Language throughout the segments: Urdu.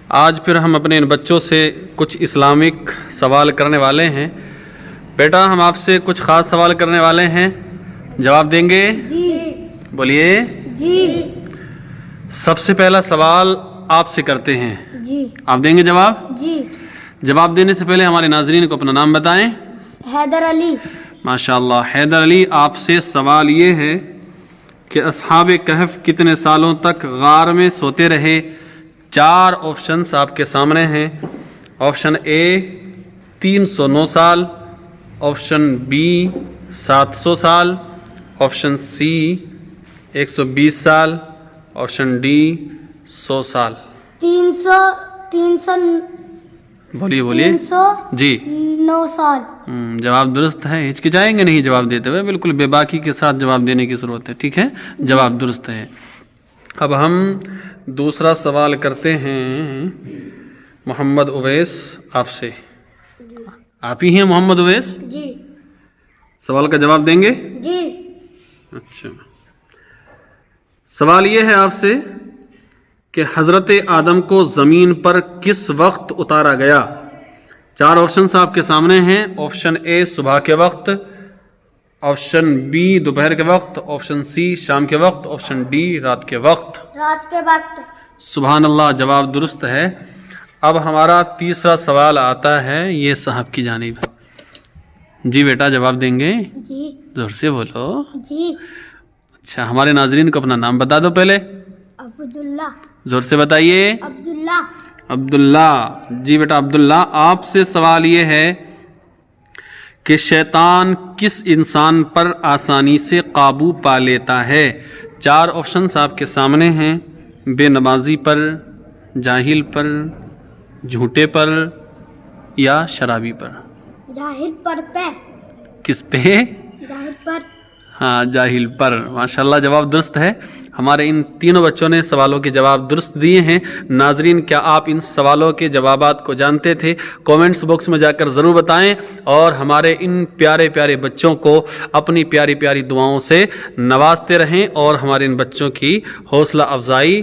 آج پھر ہم اپنے ان بچوں سے کچھ اسلامک سوال کرنے والے ہیں۔ بیٹا ہم آپ سے کچھ خاص سوال کرنے والے ہیں، جواب دیں گے؟ جی۔ بولیے۔ جی۔ سب سے پہلا سوال آپ سے کرتے ہیں، جی۔ آپ دیں گے جواب؟ جی۔ جواب دینے سے پہلے ہمارے ناظرین کو اپنا نام بتائیں۔ حیدر علی۔ ماشاءاللہ۔ حیدر علی، آپ سے سوال یہ ہے کہ اصحاب کہف کتنے سالوں تک غار میں سوتے رہے؟ 4 آپشنز آپ کے سامنے ہیں۔ آپشن اے 309 سال، آپشن بی 700 سال، آپشن سی 120 سال، آپشن ڈی 100 سال۔ 309 بولیے جی۔ 9 سال۔ جواب درست ہے، ہچکچائیں گے نہیں جواب دیتے ہوئے، بالکل بے باکی کے ساتھ جواب دینے کی ضرورت ہے، ٹھیک ہے؟ جواب درست ہے۔ اب ہم دوسرا سوال کرتے ہیں محمد اویس آپ سے۔ آپ ہی ہیں محمد اویس؟ جی۔ سوال کا جواب دیں گے؟ جی۔ اچھا، سوال یہ ہے آپ سے کہ حضرت آدم کو زمین پر کس وقت اتارا گیا؟ 4 آپشنز آپ کے سامنے ہیں۔ آپشن اے صبح کے وقت، آپشن بی دوپہر کے وقت، آپشن سی شام کے وقت، آپشن ڈی رات کے وقت۔ رات کے وقت۔ سبحان اللہ، جواب درست ہے۔ اب ہمارا تیسرا سوال آتا ہے یہ صاحب کی جانب۔ جی بیٹا جواب دیں گے؟ جی۔ زور سے بولو۔ جی۔ اچھا، ہمارے ناظرین کو اپنا نام بتا دو پہلے۔ عبداللہ۔ زور سے بتائیے۔ عبداللہ۔ عبداللہ۔ جی بیٹا عبداللہ، آپ سے سوال یہ ہے کہ شیطان کس انسان پر آسانی سے قابو پا لیتا ہے؟ 4 آپشنز آپ کے سامنے ہیں۔ بے نمازی پر، جاہل پر، جھوٹے پر یا شرابی پر؟ جاہل پر پہ۔ کس پہ؟ جاہل پر۔ ہاں، جاہل پر۔ ماشاءاللہ، جواب درست ہے۔ ہمارے ان تینوں بچوں نے سوالوں کے جواب درست دیے ہیں۔ ناظرین، کیا آپ ان سوالوں کے جوابات کو جانتے تھے؟ کومنٹس باکس میں جا کر ضرور بتائیں، اور ہمارے ان پیارے پیارے بچوں کو اپنی پیاری پیاری دعاؤں سے نوازتے رہیں، اور ہمارے ان بچوں کی حوصلہ افزائی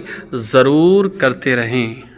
ضرور کرتے رہیں۔